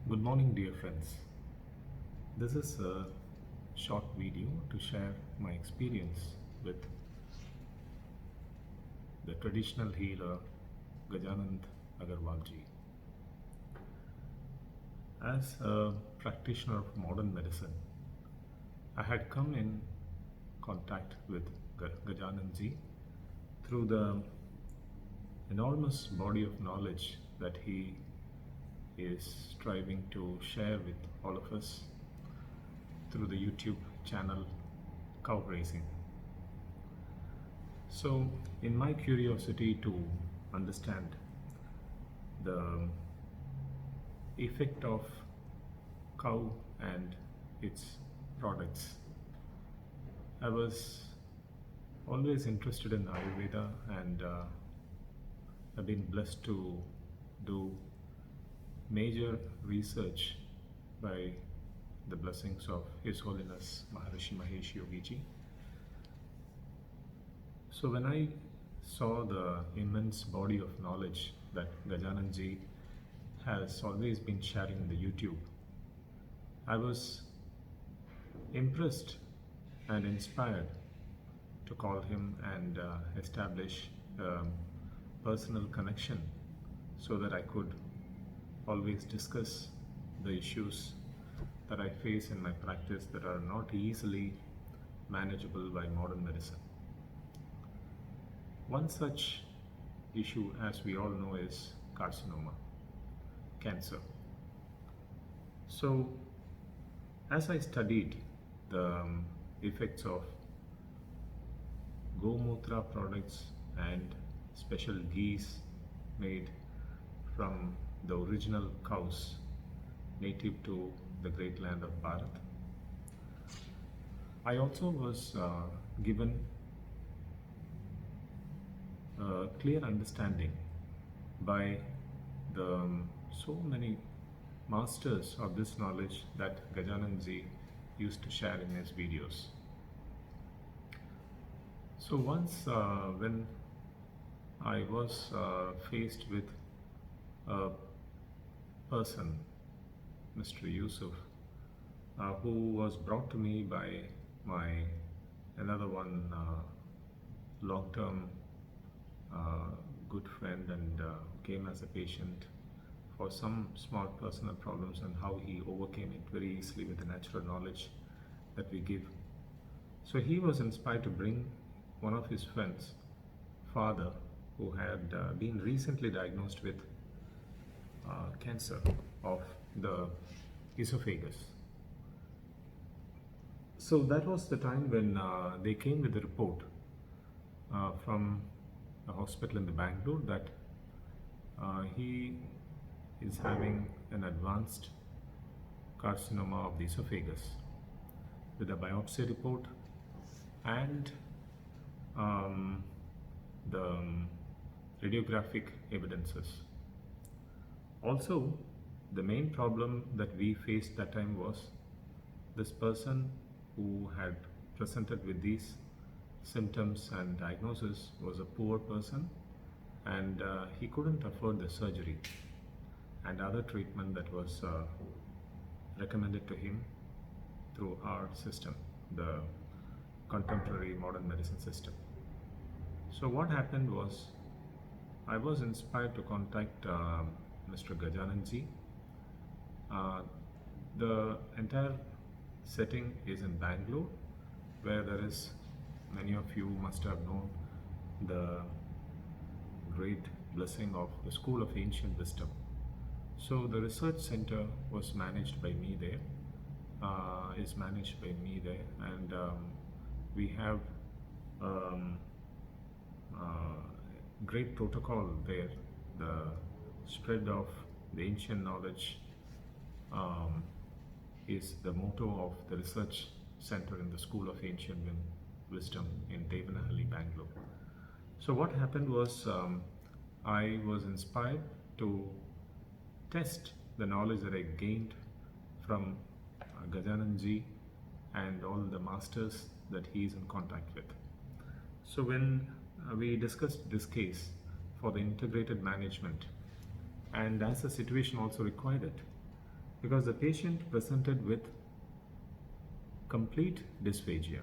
Good morning, dear friends. This is a short video to share my experience with the traditional healer Gajanand Agarwal ji. As a practitioner of modern medicine, I had come in contact with Gajanand ji through the enormous body of knowledge that he is striving to share with all of us through the YouTube channel Cow Racing. So, in my curiosity to understand the effect of cow and its products, I was always interested in Ayurveda and have been blessed to do major research by the blessings of His Holiness Maharishi Mahesh Yogi ji. So when I saw the immense body of knowledge that Gajanand ji has always been sharing in the YouTube, I was impressed and inspired to call him and establish a personal connection so that I could always discuss the issues that I face in my practice that are not easily manageable by modern medicine. One such issue, as we all know, is carcinoma, cancer. So, as I studied the effects of Gomutra products and special ghees made from the original cows native to the great land of Bharat, I also was given a clear understanding by the so many masters of this knowledge that Gajanand ji used to share in his videos. So once when I was faced with a person, Mr. Yusuf, who was brought to me by my another one long-term good friend and came as a patient for some small personal problems, and how he overcame it very easily with the natural knowledge that we give. So he was inspired to bring one of his friends' father, who had been recently diagnosed with cancer of the esophagus. So that was the time when they came with the report from a hospital in the Bangalore that he is having an advanced carcinoma of the esophagus with a biopsy report and the radiographic evidences. Also, the main problem that we faced that time was this person who had presented with these symptoms and diagnosis was a poor person, and he couldn't afford the surgery and other treatment that was recommended to him through our system, the contemporary modern medicine system. So what happened was, I was inspired to contact Mr. Gajanand ji. The entire setting is in Bangalore, where there is, many of you must have known, the great blessing of the School of Ancient Wisdom. So the research center was managed by me there, and we have great protocol there. The spread of the ancient knowledge is the motto of the research center in the School of Ancient Wisdom in Devanahalli, Bangalore. So what happened was, I was inspired to test the knowledge that I gained from Gajanand ji and all the masters that he is in contact with. So when we discussed this case for the integrated management, and as the situation also required it, because the patient presented with complete dysphagia.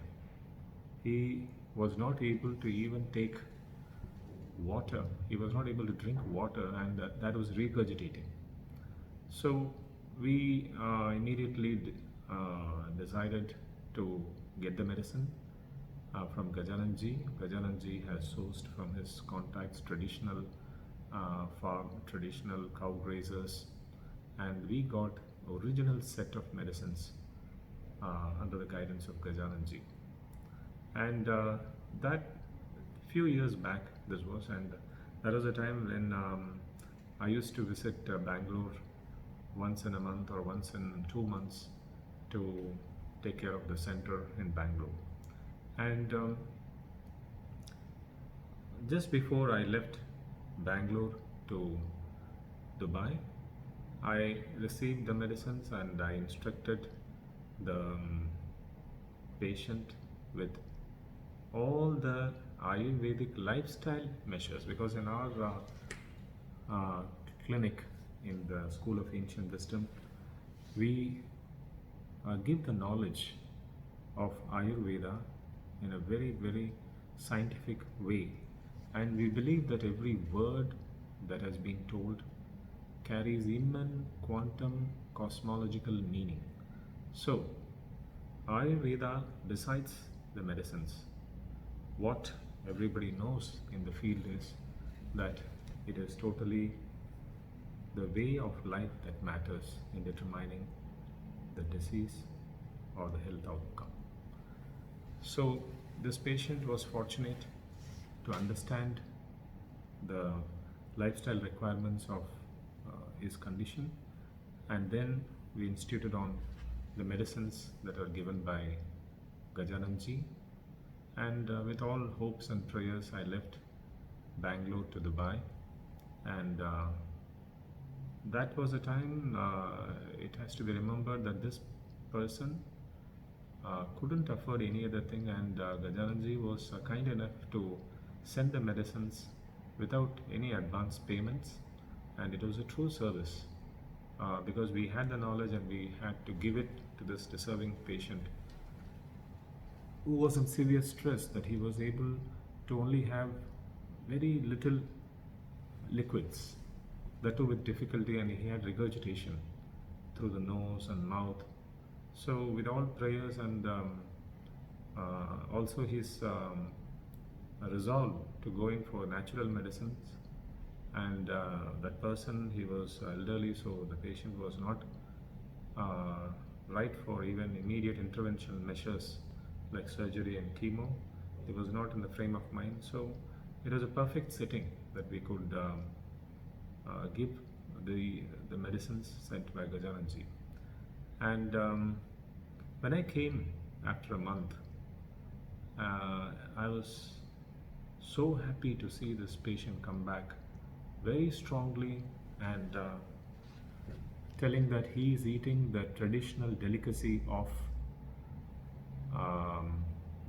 He was not able to even take water, he was not able to drink water, and that was regurgitating. So we immediately decided to get the medicine from Gajanand ji. Gajanand ji has sourced from his contacts traditional farm, traditional cow grazers, and we got original set of medicines under the guidance of Gajanand ji. And that few years back this was, and that was a time when I used to visit Bangalore once in a month or once in 2 months to take care of the center in Bangalore. And just before I left Bangalore to Dubai, I received the medicines and I instructed the patient with all the Ayurvedic lifestyle measures, because in our clinic in the School of Ancient Wisdom, we give the knowledge of Ayurveda in a very, very scientific way, and we believe that every word that has been told carries immense quantum cosmological meaning. So, Ayurveda, besides the medicines, what everybody knows in the field is that it is totally the way of life that matters in determining the disease or the health outcome. So this patient was fortunate to understand the lifestyle requirements of his condition, and then we instituted on the medicines that are given by Gajanand ji. And with all hopes and prayers, I left Bangalore to Dubai, and that was a time, it has to be remembered, that this person couldn't afford any other thing, and Gajanand ji was kind enough to send the medicines without any advance payments, and it was a true service because we had the knowledge and we had to give it to this deserving patient who was in severe stress, that he was able to only have very little liquids, that too with difficulty, and he had regurgitation through the nose and mouth. So with all prayers and also his resolve to going for natural medicines, and that person, he was elderly, so the patient was not right for even immediate intervention measures like surgery and chemo. He was not in the frame of mind, so it was a perfect setting that we could give the medicines sent by Gajanand ji. And when I came after a month, I was so happy to see this patient come back very strongly and telling that he is eating the traditional delicacy of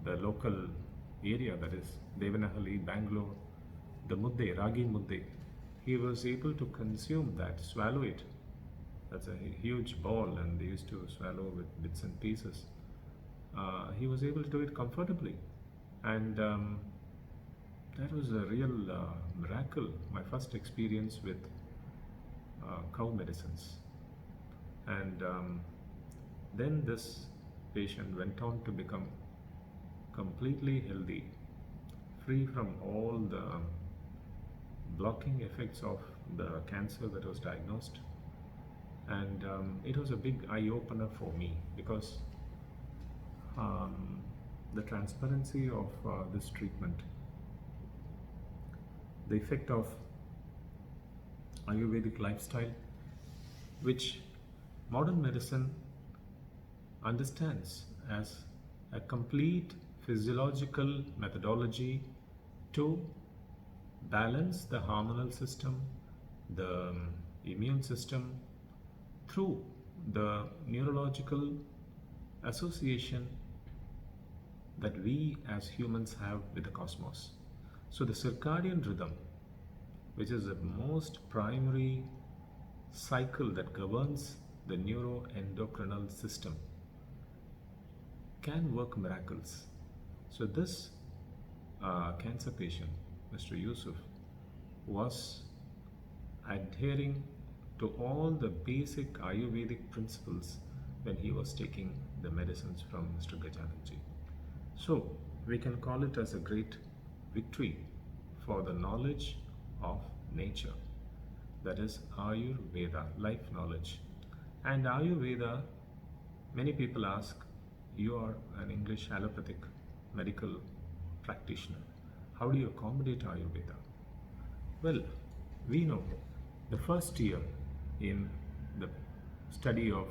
the local area, that is Devanahalli, Bangalore, the mudde, ragi mudde. He was able to consume that, swallow it. That's a huge ball, and they used to swallow with bits and pieces. He was able to do it comfortably, and that was a real miracle. My first experience with cow medicines, and then this patient went on to become completely healthy, free from all the blocking effects of the cancer that was diagnosed. And it was a big eye-opener for me, because the transparency of this treatment, the effect of Ayurvedic lifestyle, which modern medicine understands as a complete physiological methodology to balance the hormonal system, the immune system, through the neurological association that we as humans have with the cosmos. So the circadian rhythm, which is the most primary cycle that governs the neuroendocrinal system, can work miracles. So this cancer patient, Mr. Yusuf, was adhering to all the basic Ayurvedic principles when he was taking the medicines from Mr. Gajanandji. So we can call it as a great victory for the knowledge of nature, that is Ayurveda, life knowledge. And Ayurveda, many people ask, you are an English allopathic medical practitioner. How do you accommodate Ayurveda? Well, we know the first year in the study of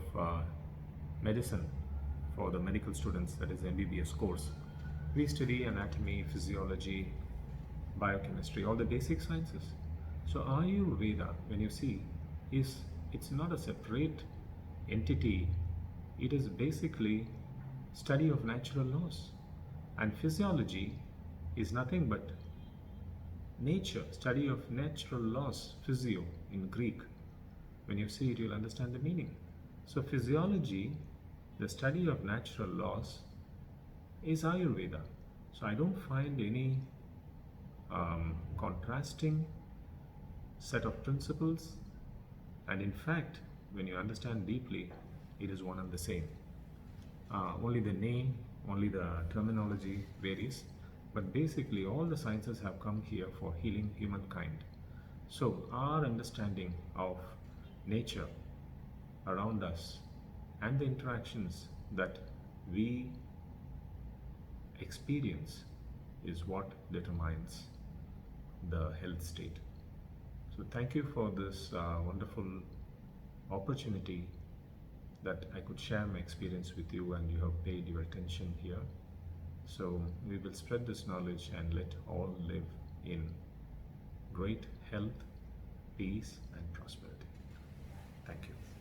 medicine for the medical students, that is MBBS course, we study anatomy, physiology, biochemistry, all the basic sciences. So Ayurveda, when you see, it's not a separate entity. It is basically study of natural laws, and physiology is nothing but nature, study of natural laws, physio in Greek. When you see it, you'll understand the meaning. So physiology, the study of natural laws, is Ayurveda. So I don't find any contrasting set of principles, and in fact, when you understand deeply, it is one and the same. Only the name, only the terminology varies, but basically all the sciences have come here for healing humankind. So our understanding of nature around us and the interactions that we experience is what determines the health state. So thank you for this wonderful opportunity that I could share my experience with you, and you have paid your attention here. So we will spread this knowledge and let all live in great health, peace and prosperity. Thank you.